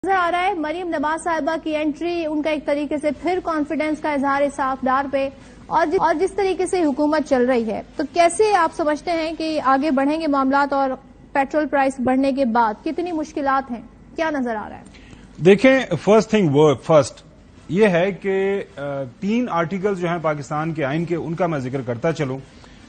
نظر آ رہا ہے مریم نواز صاحبہ کی انٹری ان کا ایک طریقے سے پھر کانفیڈنس کا اظہار صاف ڈار پہ اور جس طریقے سے حکومت چل رہی ہے تو کیسے آپ سمجھتے ہیں کہ آگے بڑھیں گے معاملات اور پیٹرول پرائس بڑھنے کے بعد کتنی مشکلات ہیں، کیا نظر آ رہا ہے؟ دیکھیں، فرسٹ یہ ہے کہ 3 آرٹیکل جو ہیں پاکستان کے آئین کے ان کا میں ذکر کرتا چلوں۔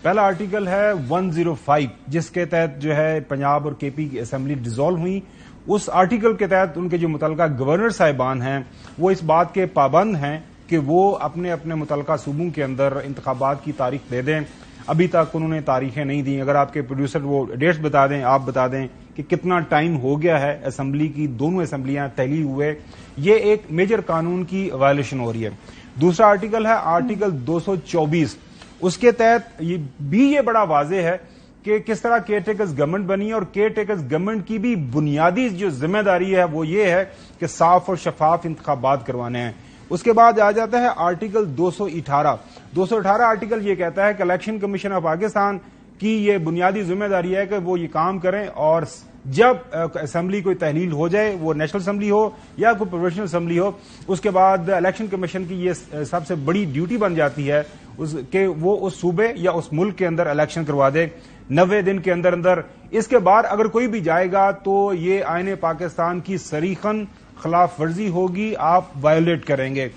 پہلا آرٹیکل ہے 105 جس کے تحت جو ہے پنجاب اور کے پی کی اسمبلی ڈیزالو ہوئی۔ اس آرٹیکل کے تحت ان کے جو متعلقہ گورنر صاحبان ہیں وہ اس بات کے پابند ہیں کہ وہ اپنے اپنے متعلقہ صوبوں کے اندر انتخابات کی تاریخ دے دیں۔ ابھی تک انہوں نے تاریخیں نہیں دیں۔ اگر آپ کے پروڈیوسر وہ ڈیٹس بتا دیں، آپ بتا دیں کہ کتنا ٹائم ہو گیا ہے اسمبلی کی، دونوں اسمبلیاں تحلیل ہوئے۔ یہ ایک میجر قانون کی وائلیشن ہو رہی ہے۔ دوسرا آرٹیکل ہے آرٹیکل 224، اس کے تحت یہ بڑا واضح ہے کہ کس طرح کیئر ٹیکرز گورنمنٹ بنی ہے، اور کیئر ٹیکرز گورنمنٹ کی بھی بنیادی جو ذمہ داری ہے وہ یہ ہے کہ صاف اور شفاف انتخابات کروانے ہیں۔ اس کے بعد آ جاتا ہے آرٹیکل 218 آرٹیکل یہ کہتا ہے کہ الیکشن کمیشن آف پاکستان کی یہ بنیادی ذمہ داری ہے کہ وہ یہ کام کریں، اور جب اسمبلی کوئی تحلیل ہو جائے، وہ نیشنل اسمبلی ہو یا کوئی پروونشل اسمبلی ہو، اس کے بعد الیکشن کمیشن کی یہ سب سے بڑی ڈیوٹی بن جاتی ہے کہ وہ اس صوبے یا اس ملک کے اندر الیکشن کروا دے 90 دن کے اندر۔ اس کے بعد اگر کوئی بھی جائے گا تو یہ آئین پاکستان کی صریحاً خلاف ورزی ہوگی، آپ وائلیٹ کریں گے۔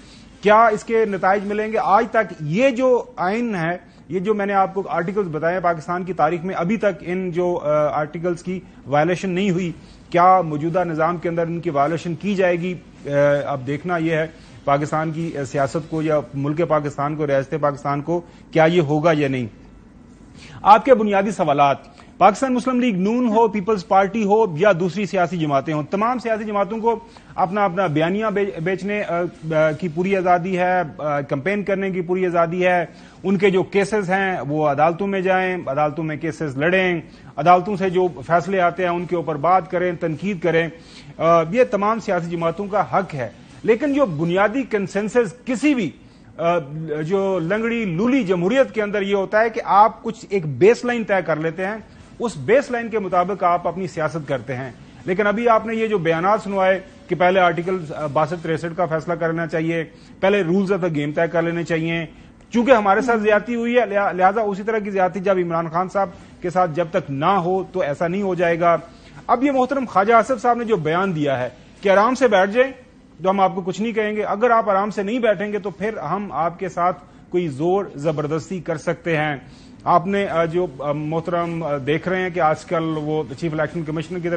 کیا اس کے نتائج ملیں گے؟ آج تک یہ جو آئین ہے، یہ جو میں نے آپ کو آرٹیکلز بتائے پاکستان کی تاریخ میں، ابھی تک ان جو آرٹیکلز کی وائلیشن نہیں ہوئی۔ کیا موجودہ نظام کے اندر ان کی وائلیشن کی جائے گی؟ اب دیکھنا یہ ہے پاکستان کی سیاست کو یا ملک پاکستان کو، ریاست پاکستان کو، کیا یہ ہوگا یا نہیں۔ آپ کے بنیادی سوالات، پاکستان مسلم لیگ نون ہو، پیپلز پارٹی ہو یا دوسری سیاسی جماعتیں ہوں، تمام سیاسی جماعتوں کو اپنا بیانیہ بیچنے کی پوری آزادی ہے، کمپین کرنے کی پوری آزادی ہے۔ ان کے جو کیسز ہیں وہ عدالتوں میں جائیں، عدالتوں میں کیسز لڑیں، عدالتوں سے جو فیصلے آتے ہیں ان کے اوپر بات کریں، تنقید کریں۔ یہ تمام سیاسی جماعتوں کا حق ہے، لیکن جو بنیادی کنسنسس کسی بھی جو لنگڑی لولی جمہوریت کے اندر یہ ہوتا ہے کہ آپ کچھ ایک بیس لائن طے کر لیتے ہیں، اس بیس لائن کے مطابق آپ اپنی سیاست کرتے ہیں۔ لیکن ابھی آپ نے یہ جو بیانات سنوائے کہ پہلے آرٹیکل 62-63 کا فیصلہ کرنا چاہیے، پہلے رولز آف دا گیم طے کر لینے چاہیے، چونکہ ہمارے ساتھ زیادتی ہوئی ہے لہذا اسی طرح کی زیادتی جب عمران خان صاحب کے ساتھ جب تک نہ ہو تو ایسا نہیں ہو جائے گا۔ اب یہ محترم خواجہ آصف صاحب نے جو بیان دیا ہے کہ آرام سے بیٹھ جائیں تو ہم آپ کو کچھ نہیں کہیں گے، اگر آپ آرام سے نہیں بیٹھیں گے تو پھر ہم آپ کے ساتھ کوئی زور زبردستی کر سکتے ہیں۔ آپ نے جو محترم دیکھ رہے ہیں کہ آج کل وہ چیف الیکشن کمیشن کی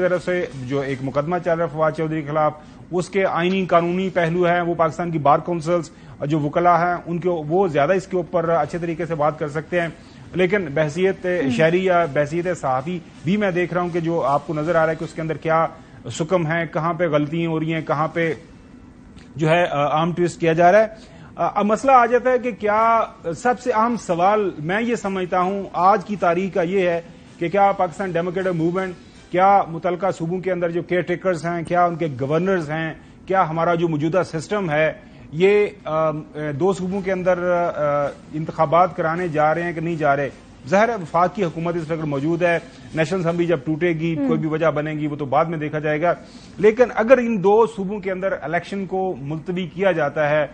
طرف سے جو ایک مقدمہ چل رہا ہے فواد چودھری کے خلاف، اس کے آئینی قانونی پہلو ہیں، وہ پاکستان کی بار کونسلز جو وکلاء ہیں ان کے وہ زیادہ اس کے اوپر اچھے طریقے سے بات کر سکتے ہیں، لیکن بحثیت شہری یا بحثیت صحافی بھی میں دیکھ رہا ہوں کہ جو آپ کو نظر آ رہا ہے کہ اس کے اندر کیا سکم ہے، کہاں پہ غلطیاں ہو رہی ہیں، کہاں پہ جو ہے عام ٹویسٹ کیا جا رہا ہے۔ اب مسئلہ آ جاتا ہے کہ کیا سب سے اہم سوال میں یہ سمجھتا ہوں آج کی تاریخ کا یہ ہے کہ کیا پاکستان ڈیموکریٹک موومنٹ، کیا متعلقہ صوبوں کے اندر جو کیئر ٹیکرز ہیں، کیا ان کے گورنرز ہیں، کیا ہمارا جو موجودہ سسٹم ہے یہ 2 صوبوں کے اندر انتخابات کرانے جا رہے ہیں کہ نہیں جا رہے؟ ظاہر ہے وفاق کی حکومت اس وقت موجود ہے، نیشنل اسمبلی جب ٹوٹے گی کوئی بھی وجہ بنے گی وہ تو بعد میں دیکھا جائے گا، لیکن اگر ان 2 صوبوں کے اندر الیکشن کو ملتوی کیا جاتا ہے،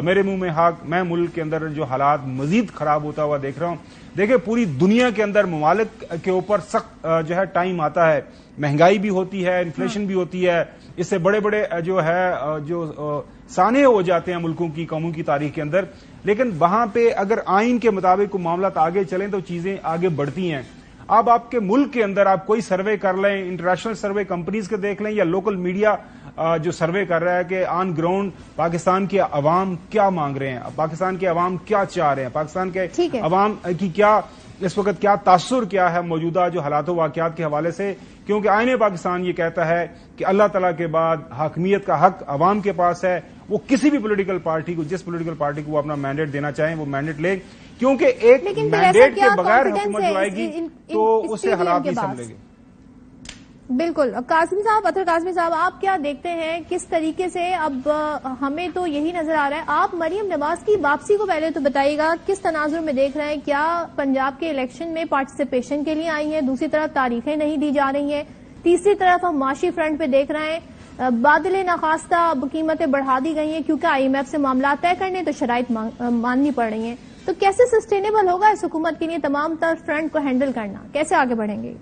میرے منہ میں حق، میں ملک کے اندر جو حالات مزید خراب ہوتا ہوا دیکھ رہا ہوں۔ دیکھیں پوری دنیا کے اندر ممالک کے اوپر سخت جو ہے ٹائم آتا ہے، مہنگائی بھی ہوتی ہے، انفلیشن بھی ہوتی ہے، اس سے بڑے بڑے جو ہے جو سانحے ہو جاتے ہیں ملکوں کی قوموں کی تاریخ کے اندر، لیکن وہاں پہ اگر آئین کے مطابق معاملات آگے چلیں تو چیزیں آگے بڑھتی ہیں۔ اب آپ کے ملک کے اندر آپ کوئی سروے کر لیں، انٹرنیشنل سروے کمپنیز کے دیکھ لیں یا لوکل میڈیا جو سروے کر رہا ہے کہ آن گراؤنڈ پاکستان کے عوام کیا مانگ رہے ہیں، پاکستان کے عوام کیا چاہ رہے ہیں، پاکستان کے عوام کی کیا اس وقت کیا تاثر کیا ہے موجودہ جو حالات و واقعات کے حوالے سے، کیونکہ آئین پاکستان یہ کہتا ہے کہ اللہ تعالیٰ کے بعد حاکمیت کا حق عوام کے پاس ہے، وہ کسی بھی پولیٹیکل پارٹی کو، جس پولیٹیکل پارٹی کو وہ اپنا مینڈیٹ دینا چاہیں وہ مینڈیٹ لے، کیونکہ ایک مینڈیٹ کے بغیر حکومت جو آئے گی تو اس سے حالات نہیں سنبھلیں گے۔ بالکل قاسمی صاحب، اطہر قاسمی صاحب، آپ کیا دیکھتے ہیں کس طریقے سے؟ اب ہمیں تو یہی نظر آ رہا ہے، آپ مریم نواز کی واپسی کو پہلے تو بتائیے گا کس تناظر میں دیکھ رہے ہیں؟ کیا پنجاب کے الیکشن میں پارٹیسپیشن کے لیے آئی ہیں؟ دوسری طرف تاریخیں نہیں دی جا رہی ہیں، تیسری طرف ہم معاشی فرنٹ پہ دیکھ رہے ہیں بادل ناخواستہ قیمتیں بڑھا دی گئی ہیں کیونکہ آئی ایم ایف سے معاملات طے کرنے تو شرائط ماننی پڑ رہی ہیں. تو کیسے سسٹینیبل ہوگا اس حکومت کے لیے تمام تر فرنٹ کو ہینڈل کرنا؟ کیسے آگے بڑھیں گے؟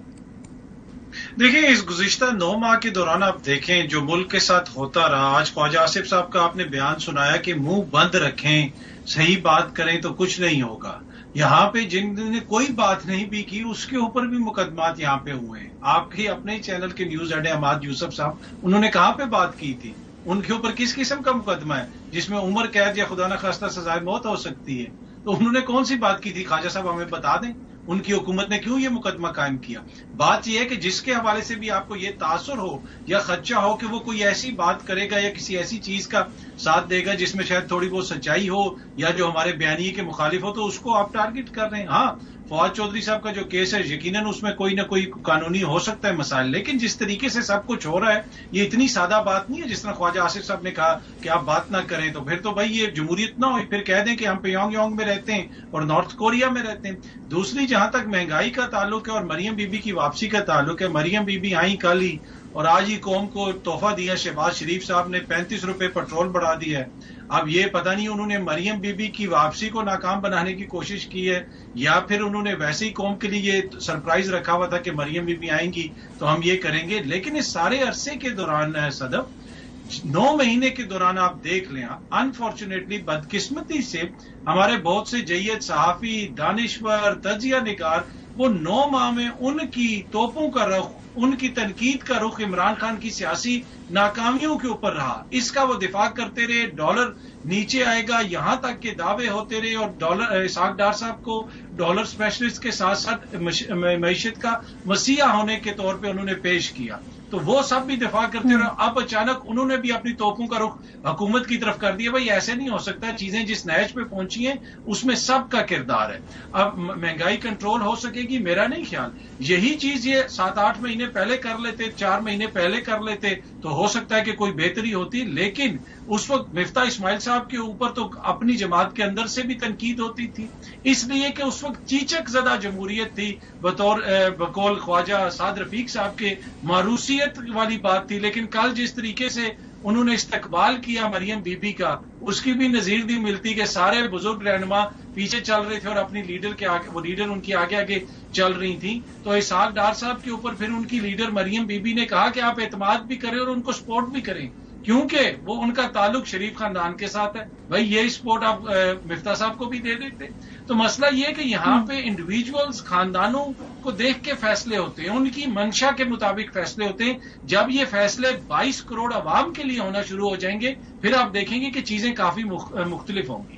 دیکھیں اس گزشتہ 9 ماہ کے دوران آپ دیکھیں جو ملک کے ساتھ ہوتا رہا. آج خواجہ آصف صاحب کا آپ نے بیان سنایا کہ منہ بند رکھیں، صحیح بات کریں تو کچھ نہیں ہوگا. یہاں پہ جن نے کوئی بات نہیں بھی کی اس کے اوپر بھی مقدمات یہاں پہ ہوئے ہیں. آپ کے اپنے چینل کے نیوز ایڈ حماد یوسف صاحب انہوں نے کہاں پہ بات کی تھی؟ ان کے اوپر کس قسم کا مقدمہ ہے جس میں عمر قید یا خدا نخواستہ سزائے موت ہو سکتی ہے؟ تو انہوں نے کون سی بات کی تھی؟ خواجہ صاحب ہمیں بتا دیں ان کی حکومت نے کیوں یہ مقدمہ قائم کیا. بات یہ ہے کہ جس کے حوالے سے بھی آپ کو یہ تاثر ہو یا خدشہ ہو کہ وہ کوئی ایسی بات کرے گا یا کسی ایسی چیز کا ساتھ دے گا جس میں شاید تھوڑی بہت سچائی ہو یا جو ہمارے بیانیے کے مخالف ہو تو اس کو آپ ٹارگٹ کر رہے ہیں. ہاں فواد چودھری صاحب کا جو کیس ہے یقیناً اس میں کوئی نہ کوئی قانونی ہو سکتا ہے مسائل، لیکن جس طریقے سے سب کچھ ہو رہا ہے یہ اتنی سادہ بات نہیں ہے جس طرح خواجہ آصف صاحب نے کہا کہ آپ بات نہ کریں. تو پھر تو بھائی یہ جمہوریت نہ ہو، پھر کہہ دیں کہ ہم پیونگ یونگ میں رہتے ہیں اور نارتھ کوریا میں رہتے ہیں. دوسری جہاں تک مہنگائی کا تعلق ہے اور مریم بی بی کی واپسی کا تعلق ہے، مریم بی بی آئیں کل ہی اور آج ہی قوم کو تحفہ دیا. شہباز شریف صاحب نے 35 روپے پیٹرول بڑھا دیا ہے. اب یہ پتہ نہیں انہوں نے مریم بی بی کی واپسی کو ناکام بنانے کی کوشش کی ہے یا پھر انہوں نے ویسے ہی قوم کے لیے یہ سرپرائز رکھا ہوا تھا کہ مریم بی بی آئیں گی تو ہم یہ کریں گے. لیکن اس سارے عرصے کے دوران صدف 9 مہینے کے دوران آپ دیکھ لیں انفارچونیٹلی بدقسمتی سے ہمارے بہت سے جید صحافی، دانشور، تجزیہ نگار وہ 9 ماہ میں ان کی توپوں کا رخ، ان کی تنقید کا رخ عمران خان کی سیاسی ناکامیوں کے اوپر رہا. اس کا وہ دفاع کرتے رہے، ڈالر نیچے آئے گا یہاں تک کہ دعوے ہوتے رہے اور ڈالر اسحاق ڈار صاحب کو ڈالر اسپیشلسٹ کے ساتھ ساتھ معیشت کا مسیحا ہونے کے طور پہ انہوں نے پیش کیا تو وہ سب بھی دفاع کرتے رہے. اب اچانک انہوں نے بھی اپنی توپوں کا رخ حکومت کی طرف کر دیا. بھائی ایسے نہیں ہو سکتا، چیزیں جس نہج پہ پہنچی ہیں اس میں سب کا کردار ہے. اب مہنگائی کنٹرول ہو سکے گی میرا نہیں خیال. یہی چیز یہ 7-8 مہینے پہلے کر لیتے، 4 مہینے پہلے کر لیتے تو ہو سکتا ہے کہ کوئی بہتری ہوتی. لیکن اس وقت مفتاح اسماعیل صاحب کے اوپر تو اپنی جماعت کے اندر سے بھی تنقید ہوتی تھی، اس لیے کہ اس وقت چیچک زدہ جمہوریت تھی بقول خواجہ سعد رفیق صاحب کے ماروثیت والی بات تھی. لیکن کل جس طریقے سے انہوں نے استقبال کیا مریم بی بی کا اس کی بھی نظیر نہیں ملتی کہ سارے بزرگ رہنما پیچھے چل رہے تھے اور اپنی لیڈر کے آگے، وہ لیڈر ان کی آگے آگے چل رہی تھیں. تو اسحاق ڈار صاحب کے اوپر پھر ان کی لیڈر مریم بی بی نے کہا کہ آپ اعتماد بھی کریں اور ان کو سپورٹ بھی کریں کیونکہ وہ ان کا تعلق شریف خاندان کے ساتھ ہے. بھائی یہ سپورٹ آپ مفتاح صاحب کو بھی دے دیتے. تو مسئلہ یہ کہ یہاں پہ انڈیویجولز خاندانوں کو دیکھ کے فیصلے ہوتے ہیں، ان کی منشا کے مطابق فیصلے ہوتے ہیں. جب یہ فیصلے 22 کروڑ عوام کے لیے ہونا شروع ہو جائیں گے پھر آپ دیکھیں گے کہ چیزیں کافی مختلف ہوں گی.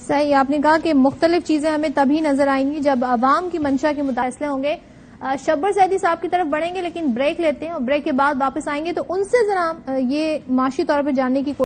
صحیح، آپ نے کہا کہ مختلف چیزیں ہمیں تبھی نظر آئیں گی جب عوام کی منشا کے فیصلے ہوں گے. شبر سعیدی صاحب کی طرف بڑھیں گے لیکن بریک لیتے ہیں اور بریک کے بعد واپس آئیں گے تو ان سے ذرا یہ معاشی طور پہ جاننے کی